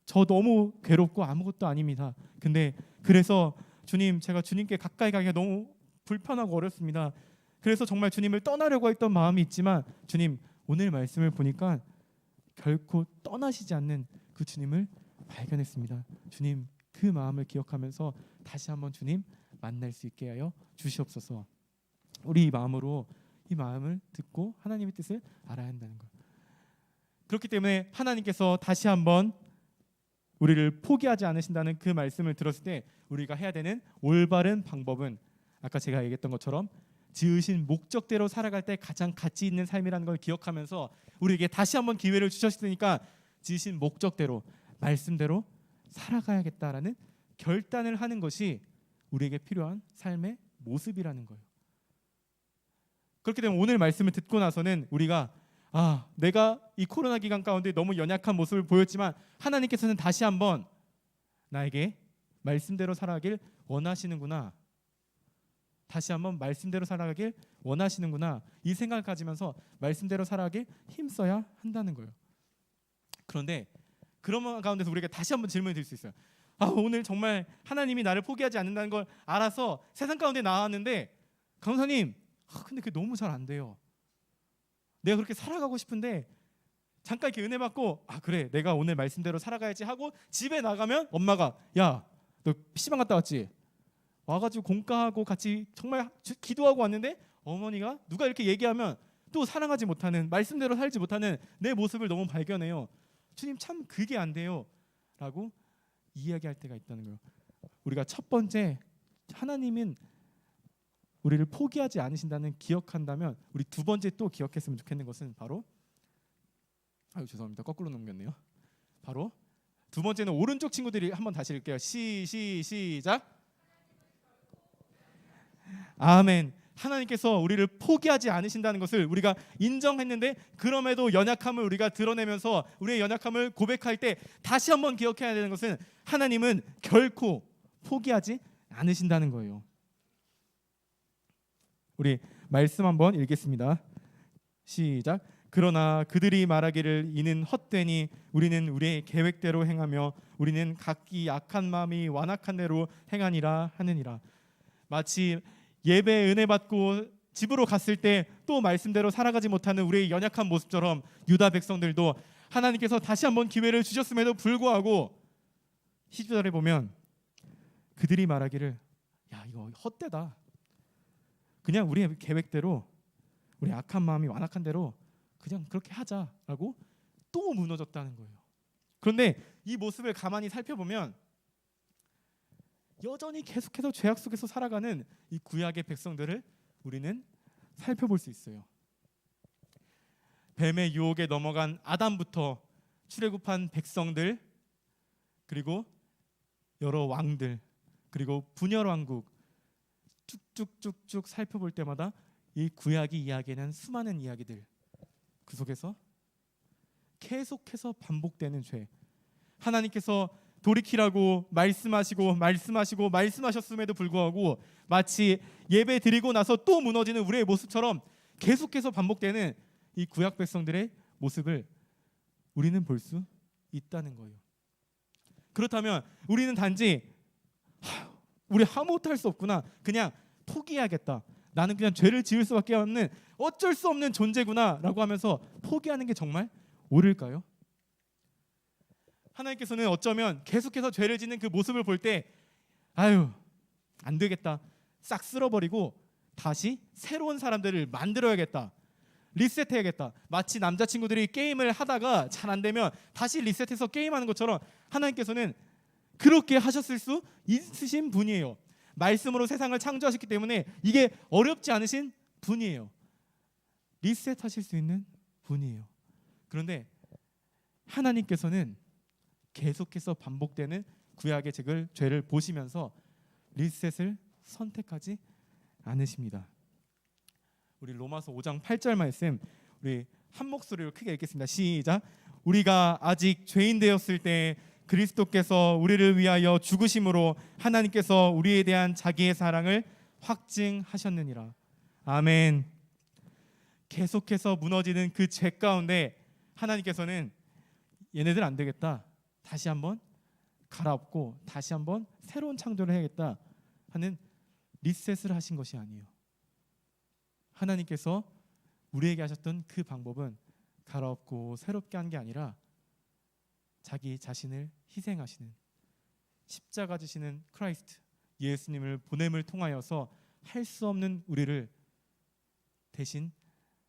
D: 저 너무 괴롭고 아무것도 아닙니다. 근데 그래서 주님, 제가 주님께 가까이 가기가 너무 불편하고 어렵습니다. 그래서 정말 주님을 떠나려고 했던 마음이 있지만, 주님, 오늘 말씀을 보니까 결코 떠나시지 않는 그 주님을 발견했습니다. 주님, 그 마음을 기억하면서 다시 한번 주님 만날 수 있게 하여 주시옵소서. 우리 이 마음으로 이 마음을 듣고 하나님의 뜻을 알아야 한다는 것. 그렇기 때문에 하나님께서 다시 한번 우리를 포기하지 않으신다는 그 말씀을 들었을 때 우리가 해야 되는 올바른 방법은 아까 제가 얘기했던 것처럼 지으신 목적대로 살아갈 때 가장 가치 있는 삶이라는 걸 기억하면서 우리에게 다시 한번 기회를 주셨으니까 지으신 목적대로 말씀대로 살아가야겠다라는 결단을 하는 것이 우리에게 필요한 삶의 모습이라는 거예요. 그렇게 되면 오늘 말씀을 듣고 나서는 우리가 내가 이 코로나 기간 가운데 너무 연약한 모습을 보였지만 하나님께서는 다시 한번 나에게 말씀대로 살아가길 원하시는구나. 다시 한번 말씀대로 살아가길 원하시는구나. 이 생각을 가지면서 말씀대로 살아가길 힘써야 한다는 거예요. 그런데 그런 가운데서 우리가 다시 한번 질문을 드릴 수 있어요. 오늘 정말 하나님이 나를 포기하지 않는다는 걸 알아서 세상 가운데 나왔는데 강사님, 근데 그게 너무 잘 안 돼요. 내가 그렇게 살아가고 싶은데 잠깐 이렇게 은혜 받고 그래 내가 오늘 말씀대로 살아가야지 하고 집에 나가면 엄마가 야, 너 PC방 갔다 왔지? 와가지고 공과하고 같이 정말 기도하고 왔는데 어머니가 누가 이렇게 얘기하면 또 사랑하지 못하는, 말씀대로 살지 못하는 내 모습을 너무 발견해요. 주님 참 그게 안 돼요 라고 이야기할 때가 있다는 거예요. 우리가 첫 번째 하나님은 우리를 포기하지 않으신다는 기억한다면 우리 두 번째 또 기억했으면 좋겠는 것은 바로 죄송합니다. 거꾸로 넘겼네요. 바로 두 번째는 오른쪽 친구들이 한번 다시 읽을게요. 시작. 아멘. 하나님께서 우리를 포기하지 않으신다는 것을 우리가 인정했는데 그럼에도 연약함을 우리가 드러내면서 우리의 연약함을 고백할 때 다시 한번 기억해야 되는 것은 하나님은 결코 포기하지 않으신다는 거예요. 우리 말씀 한번 읽겠습니다. 시작. 그러나 그들이 말하기를 이는 헛되니 우리는 우리의 계획대로 행하며 우리는 각기 악한 마음이 완악한 대로 행하니라 하느니라. 마치 예배 은혜 받고 집으로 갔을 때 또 말씀대로 살아가지 못하는 우리의 연약한 모습처럼 유다 백성들도 하나님께서 다시 한번 기회를 주셨음에도 불구하고 10절에 보면 그들이 말하기를 이거 헛되다. 그냥 우리의 계획대로 우리 악한 마음이 완악한 대로 그냥 그렇게 하자라고 또 무너졌다는 거예요. 그런데 이 모습을 가만히 살펴보면 여전히 계속해서 죄악 속에서 살아가는 이 구약의 백성들을 우리는 살펴볼 수 있어요. 뱀의 유혹에 넘어간 아담부터 출애굽한 백성들, 그리고 여러 왕들, 그리고 분열 왕국 쭉쭉쭉쭉 살펴볼 때마다 이 구약이 이야기하는 수많은 이야기들, 그 속에서 계속해서 반복되는 죄, 하나님께서 돌이키라고 말씀하셨음에도 불구하고 마치 예배 드리고 나서 또 무너지는 우리의 모습처럼 계속해서 반복되는 이 구약 백성들의 모습을 우리는 볼 수 있다는 거예요. 그렇다면 우리는 단지 우리 아무것도 할 수 없구나, 그냥 포기해야겠다, 나는 그냥 죄를 지을 수밖에 없는 어쩔 수 없는 존재구나 라고 하면서 포기하는 게 정말 옳을까요? 하나님께서는 어쩌면 계속해서 죄를 짓는 그 모습을 볼 때 안 되겠다, 싹 쓸어버리고 다시 새로운 사람들을 만들어야겠다, 리셋해야겠다, 마치 남자친구들이 게임을 하다가 잘 안 되면 다시 리셋해서 게임하는 것처럼 하나님께서는 그렇게 하셨을 수 있으신 분이에요. 말씀으로 세상을 창조하셨기 때문에 이게 어렵지 않으신 분이에요. 리셋하실 수 있는 분이에요. 그런데 하나님께서는 계속해서 반복되는 구약의 죄를 보시면서 리셋을 선택하지 않으십니다. 우리 로마서 5장 8절 말씀 우리 한 목소리로 크게 읽겠습니다. 시작. 우리가 아직 죄인 되었을 때 그리스도께서 우리를 위하여 죽으심으로 하나님께서 우리에 대한 자기의 사랑을 확증하셨느니라. 아멘. 계속해서 무너지는 그 죄 가운데 하나님께서는 얘네들 안 되겠다, 다시 한번 갈아엎고 다시 한번 새로운 창조를 해야겠다 하는 리셋을 하신 것이 아니에요. 하나님께서 우리에게 하셨던 그 방법은 갈아엎고 새롭게 한 게 아니라 자기 자신을 희생하시는, 십자가 지시는 크라이스트 예수님을 보냄을 통하여서 할 수 없는 우리를 대신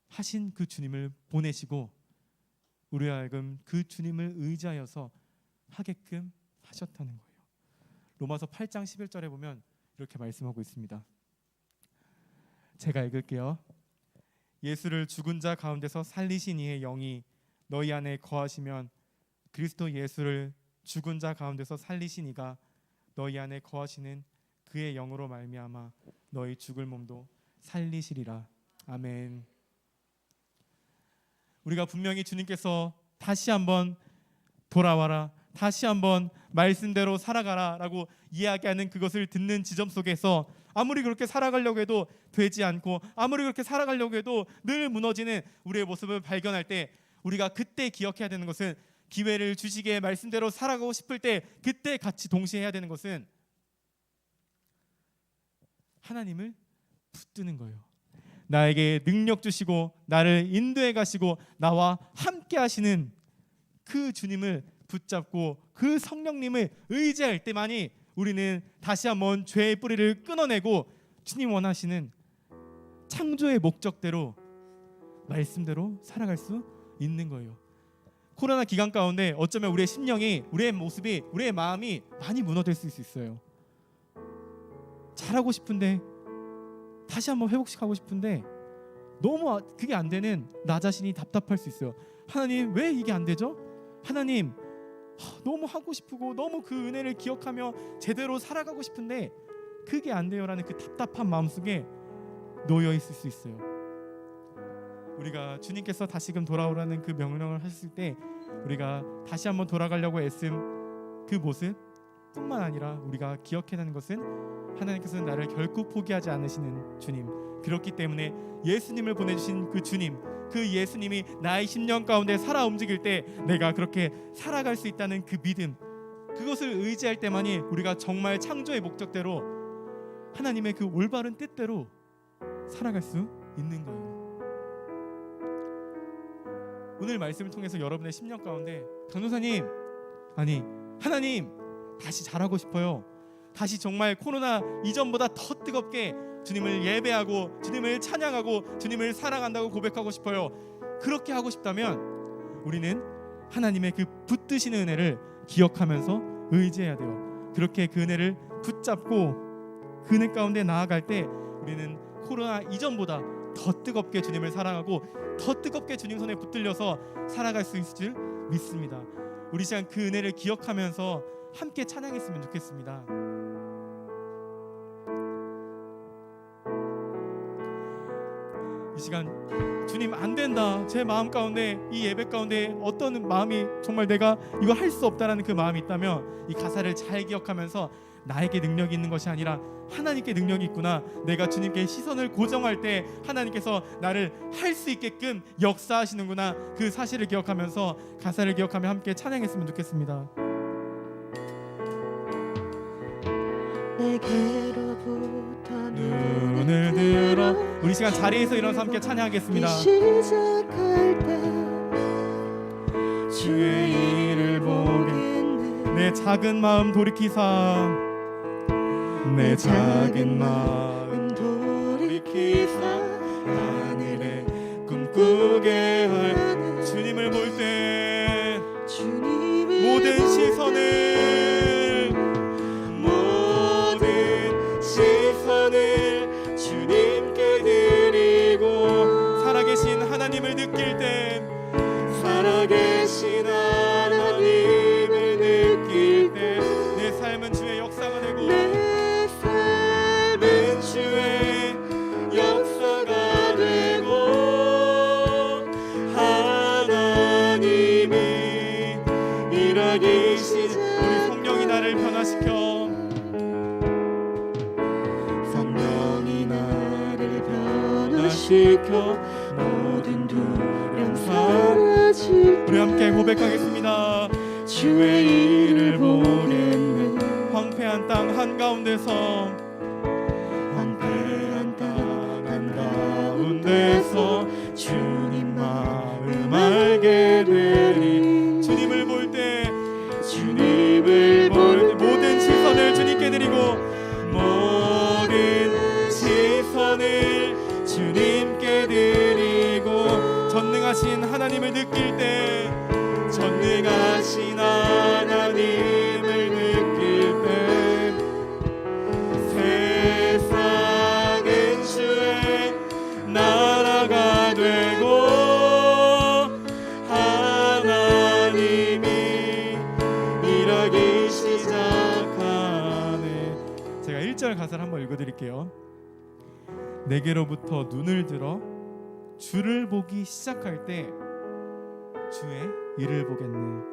D: 하신 그 주님을 보내시고 우리와 하여금 그 주님을 의지하여서 하게끔 하셨다는 거예요. 로마서 8장 11절에 보면 이렇게 말씀하고 있습니다. 제가 읽을게요. 예수를 죽은 자 가운데서 살리신 이의 영이 너희 안에 거하시면 그리스도 예수를 죽은 자 가운데서 살리신 이가 너희 안에 거하시는 그의 영으로 말미암아 너희 죽을 몸도 살리시리라. 아멘. 우리가 분명히 주님께서 다시 한번 돌아와라, 다시 한번 말씀대로 살아가라 라고 이야기하는 그것을 듣는 지점 속에서 아무리 그렇게 살아가려고 해도 되지 않고 아무리 그렇게 살아가려고 해도 늘 무너지는 우리의 모습을 발견할 때 우리가 그때 기억해야 되는 것은, 기회를 주시기에 말씀대로 살아가고 싶을 때 그때 같이 동시에 해야 되는 것은 하나님을 붙드는 거예요. 나에게 능력 주시고 나를 인도해 가시고 나와 함께 하시는 그 주님을 붙잡고 그 성령님을 의지할 때만이 우리는 다시 한번 죄의 뿌리를 끊어내고 주님 원하시는 창조의 목적대로 말씀대로 살아갈 수 있는 거예요. 코로나 기간 가운데 어쩌면 우리의 심령이, 우리의 모습이, 우리의 마음이 많이 무너질 수 있어요. 잘하고 싶은데, 다시 한번 회복시키고 싶은데 너무 그게 안 되는 나 자신이 답답할 수 있어요. 하나님 왜 이게 안 되죠? 하나님 너무 하고 싶고 너무 그 은혜를 기억하며 제대로 살아가고 싶은데 그게 안 돼요라는 그 답답한 마음속에 놓여 있을 수 있어요. 우리가 주님께서 다시금 돌아오라는 그 명령을 하셨을 때 우리가 다시 한번 돌아가려고 애쓴 그 모습 뿐만 아니라 우리가 기억해야 하는 것은 하나님께서는 나를 결코 포기하지 않으시는 주님, 그렇기 때문에 예수님을 보내주신 그 주님, 그 예수님이 나의 심령 가운데 살아 움직일 때 내가 그렇게 살아갈 수 있다는 그 믿음, 그것을 의지할 때만이 우리가 정말 창조의 목적대로 하나님의 그 올바른 뜻대로 살아갈 수 있는 거예요. 오늘 말씀을 통해서 여러분의 심령 가운데 강도사님, 아니 하나님 다시 잘하고 싶어요, 다시 정말 코로나 이전보다 더 뜨겁게 주님을 예배하고 주님을 찬양하고 주님을 사랑한다고 고백하고 싶어요, 그렇게 하고 싶다면 우리는 하나님의 그 붙드시는 은혜를 기억하면서 의지해야 돼요. 그렇게 그 은혜를 붙잡고 그 은혜 가운데 나아갈 때 우리는 코로나 이전보다 더 뜨겁게 주님을 사랑하고 더 뜨겁게 주님 손에 붙들려서 살아갈 수 있을 줄 믿습니다. 우리 시간 그 은혜를 기억하면서 함께 찬양했으면 좋겠습니다. 이 시간 주님 안 된다, 제 마음 가운데 이 예배 가운데 어떤 마음이 정말 내가 이거 할 수 없다라는 그 마음이 있다면 이 가사를 잘 기억하면서 나에게 능력이 있는 것이 아니라 하나님께 능력이 있구나, 내가 주님께 시선을 고정할 때 하나님께서 나를 할 수 있게끔 역사하시는구나, 그 사실을 기억하면서 가사를 기억하며 함께 찬양했으면 좋겠습니다.
B: 내게로부터
D: 눈을 들어, 우리 시간 자리에서 일어나서 함께 찬양하겠습니다.
B: 시작할 때 주의 일을 보겠네.
D: 내 작은 마음 돌이키사, 내 작은 마음 돌이키사 하늘에 꿈꾸게 할 주님을 볼 때 모든 시선을 주님께 드리고 살아계신 하나님을 느낄 때, 살아계신 하나님을 느낄 때 내 삶은 주의 역사가 되고,
B: 내 삶은
D: 주의 역사가 되고 하나님이 일하기 시작. 우리 성령이 나를 변화시켜, 성령이 나를 변화시켜 모든 두려움
B: 사라질
D: 우리 함께 고백하겠습니다.
B: 주의 일을 보겠네.
D: 황폐한 땅 한가운데서, 황폐한 땅 한가운데서 주님 마음 알게 되리. 주님을 볼 때, 주님을 볼 때 모든 시선을 주님께 드리고, 모든 시선을 주님께 드리고 전능하신 하나님을 느낄 때, 전능하신 하나님을 느낄 때 세상은 주의 한번 읽어드릴게요. 내게로부터 눈을 들어 주를 보기 시작할 때 주의 일을 보겠네.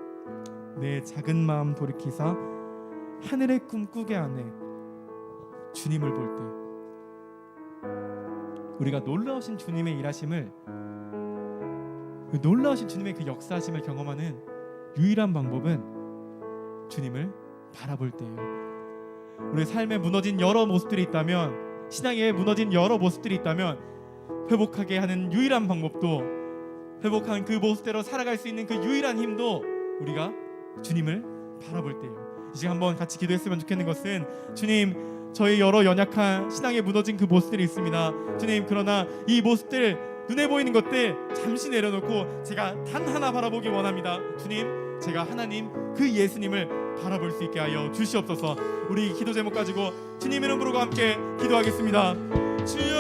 D: 내 작은 마음 돌이키사 하늘의 꿈 꾸게 하네. 주님을 볼 때 우리가 놀라우신 주님의 일하심을, 그 놀라우신 주님의 그 역사하심을 경험하는 유일한 방법은 주님을 바라볼 때예요. 우리 삶에 무너진 여러 모습들이 있다면, 신앙에 무너진 여러 모습들이 있다면 회복하게 하는 유일한 방법도, 회복한 그 모습대로 살아갈 수 있는 그 유일한 힘도 우리가 주님을 바라볼 때예요. 이제 한번 같이 기도했으면 좋겠는 것은, 주님, 저희 여러 연약한 신앙에 무너진 그 모습들이 있습니다. 주님, 그러나 이 모습들, 눈에 보이는 것들 잠시 내려놓고 제가 단 하나 바라보기 원합니다. 주님, 제가 하나님 그 예수님을 바라볼 수 있게 하여 주시옵소서. 우리 기도 제목 가지고 주님 이름 부르고 함께 기도하겠습니다. 주여,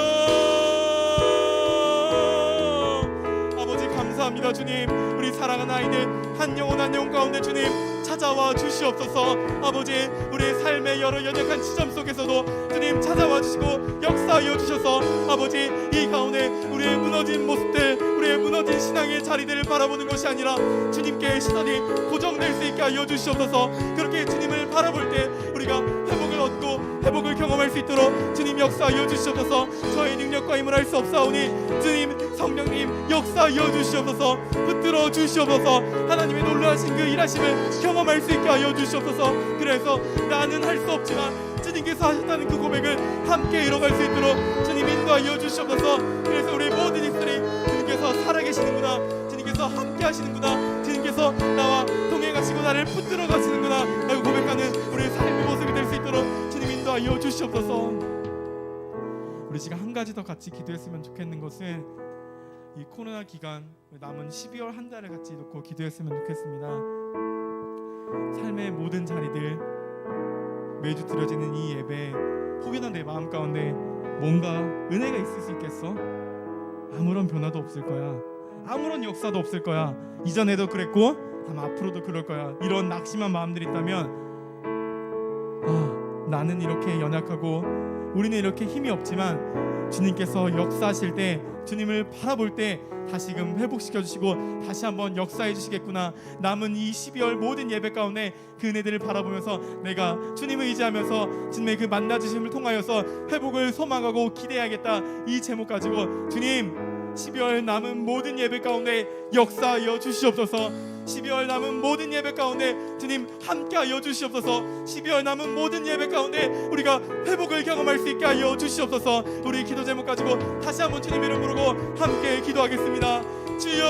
D: 아버지 감사합니다. 주님, 우리 사랑하는 아이들 한 영혼 한 영혼 가운데 주님 찾아와 주시옵소서. 아버지, 우리의 삶의 여러 연약한 지점 속에서도 주님 찾아와 주시고 역사하여 주셔서 아버지, 이 가운데 우리의 무너진 모습들, 우리의 무너진 신앙의 자리들을 바라보는 것이 아니라 주님께 시선이 고정될 수 있게 하여 주시옵소서. 그렇게 주님을 바라볼 때 우리가 회복을 얻고 회복을 경험할 수 있도록 주님 역사하여 주시옵소서. 저의 능력과 힘을 할 수 없사오니 주님 성령님 역사하여 주시옵소서. 붙들어 주시옵소서. 하나님의 놀라신 그 일하심을 경험할 수 있게 하여 주시옵소서. 그래서 나는 할 수 없지만 주님께서 하셨다는 그 고백을 함께 이뤄갈 수 있도록 주님 인도하여 주시옵소서. 그래서 우리 모든 이들이 주님께서 살아계시는구나, 주님께서 함께 하시는구나, 주님께서 나와 동행하시고 나를 붙들어 가시는구나 라고 고백하는 우리의 삶의 모습이 될 수 있도록 주님 인도하여 주시옵소서. 우리 지금 한 가지 더 같이 기도했으면 좋겠는 것은, 이 코로나 기간 남은 12월 한 달을 같이 놓고 기도했으면 좋겠습니다. 삶의 모든 자리들, 매주 드려지는 이 예배, 혹여나 내 마음 가운데 뭔가 은혜가 있을 수 있겠어? 아무런 변화도 없을 거야. 아무런 역사도 없을 거야. 이전에도 그랬고 아마 앞으로도 그럴 거야. 이런 낙심한 마음들이 있다면, 나는 이렇게 연약하고 우리는 이렇게 힘이 없지만 주님께서 역사하실 때, 주님을 바라볼 때 다시금 회복시켜 주시고 다시 한번 역사해 주시겠구나. 남은 이 12월 모든 예배 가운데 그 은혜들을 바라보면서 내가 주님을 의지하면서 주님의 그 만나 주심을 통하여서 회복을 소망하고 기대해야겠다. 이 제목 가지고 주님, 12월 남은 모든 예배 가운데 역사하여 주시옵소서. 12월 남은 모든 예배 가운데 주님 함께하여 주시옵소서. 12월 남은 모든 예배 가운데 우리가 회복을 경험할 수 있게 하여 주시옵소서. 우리 기도 제목 가지고 다시 한번 주님 이름 부르고 함께 기도하겠습니다. 주여,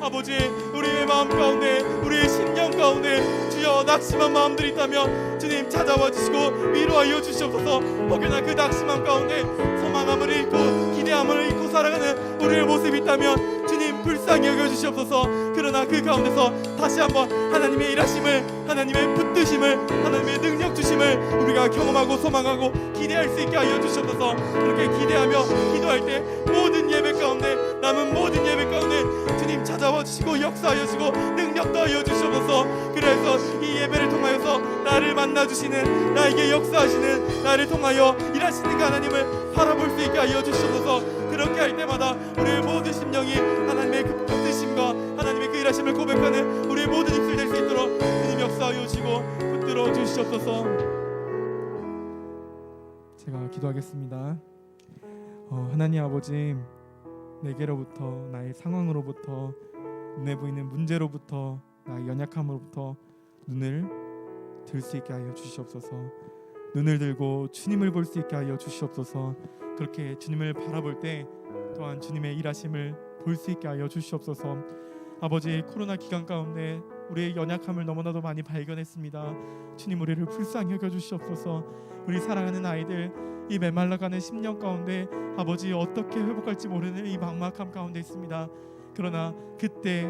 D: 아버지, 우리의 마음 가운데, 우리의 심령 가운데 주여 낙심한 마음들이 있다면 주님 찾아와 주시고 위로하여 주시옵소서. 혹여나 그 낙심함 가운데 소망함을 잃고 기대함을 잃고 살아가는 우리의 모습이 있다면 주님 불쌍히 여겨주시옵소서. 그러나 그 가운데서 다시 한번 하나님의 일하심을, 하나님의 붙드심을, 하나님의 능력 주심을 우리가 경험하고 소망하고 기대할 수 있게 하여 주시옵소서. 그렇게 기대하며 기도할 때 모든 예배 가운데, 남은 모든 예배 가운데 주님 찾아와 주시고 역사하여 주시고 능력 더하여 주시옵소서. 그래서 이 예배를 통하여서 나를 만나 주시는, 나에게 역사하시는, 나를 통하여 일하시는 그 하나님을 바라볼 수 있게 하여 주시옵소서. 그렇게 할 때마다 우리의 모든 심령이 하나님의 그 붙드심과 하나님의 그 일하심을 고백하는 우리의 모든 입술 될 수 있도록 주님 역사하여 주시고 붙들어 주시옵소서. 제가 기도하겠습니다. 하나님 아버지, 내게로부터, 나의 상황으로부터, 눈에 보이는 문제로부터, 나의 연약함으로부터 눈을 들 수 있게 하여 주시옵소서. 눈을 들고 주님을 볼 수 있게 하여 주시옵소서. 그렇게 주님을 바라볼 때 또한 주님의 일하심을 볼 수 있게 하여 주시옵소서. 아버지, 코로나 기간 가운데 우리의 연약함을 너무나도 많이 발견했습니다. 주님, 우리를 불쌍히 여겨 주시옵소서. 우리 사랑하는 아이들, 이 메말라가는 심령 가운데 아버지 어떻게 회복할지 모르는 이 막막함 가운데 있습니다. 그러나 그때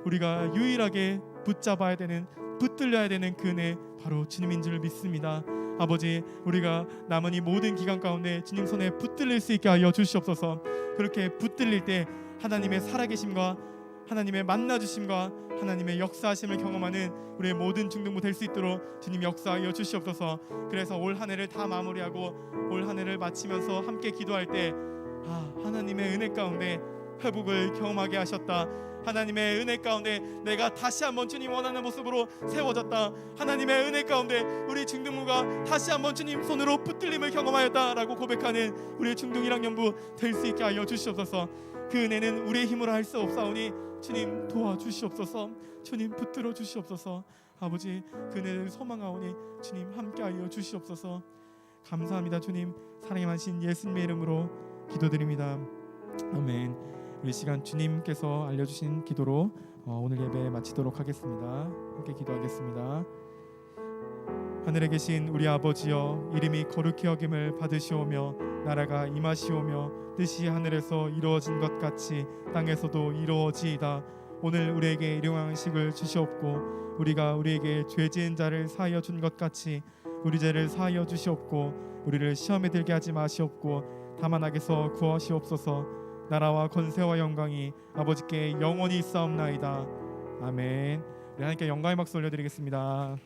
D: 우리가 유일하게 붙잡아야 되는, 붙들려야 되는 그 은혜 바로 주님인 줄 믿습니다. 아버지, 우리가 남은 이 모든 기간 가운데 주님 손에 붙들릴 수 있게 하여 주시옵소서. 그렇게 붙들릴 때 하나님의 살아계심과 하나님의 만나 주심과 하나님의 역사하심을 경험하는 우리의 모든 중등부 될 수 있도록 주님 역사하여 주시옵소서. 그래서 올 한 해를 다 마무리하고 올 한 해를 마치면서 함께 기도할 때 하나님의 은혜 가운데 회복을 경험하게 하셨다. 하나님의 은혜 가운데 내가 다시 한번 주님 원하는 모습으로 세워졌다. 하나님의 은혜 가운데 우리 중등부가 다시 한번 주님 손으로 붙들림을 경험하였다라고 고백하는 우리의 중등 1학년부 될 수 있게 하여 주시옵소서. 그 은혜는 우리의 힘으로 할 수 없사오니 주님 도와주시옵소서. 주님 붙들어 주시옵소서. 아버지 그 은혜를 소망하오니 주님 함께하여 주시옵소서. 감사합니다. 주님 사랑의 많으신 예수님의 이름으로 기도드립니다. 아멘. 우리 시간 주님께서 알려주신 기도로 오늘 예배 마치도록 하겠습니다. 함께 기도하겠습니다. 하늘에 계신 우리 아버지여, 이름이 거룩히 여김을 받으시오며 나라가 임하시오며 뜻이 하늘에서 이루어진 것 같이 땅에서도 이루어지이다. 오늘 우리에게 일용할 식을 주시옵고 우리가 우리에게 죄 지은 자를 사하여 준 것 같이 우리 죄를 사하여 주시옵고 우리를 시험에 들게 하지 마시옵고 다만 악에서 구하시옵소서. 나라와 권세와 영광이 아버지께 영원히 있사옵나이다. 아멘. 우리 하나님께 영광의 박수 올려드리겠습니다.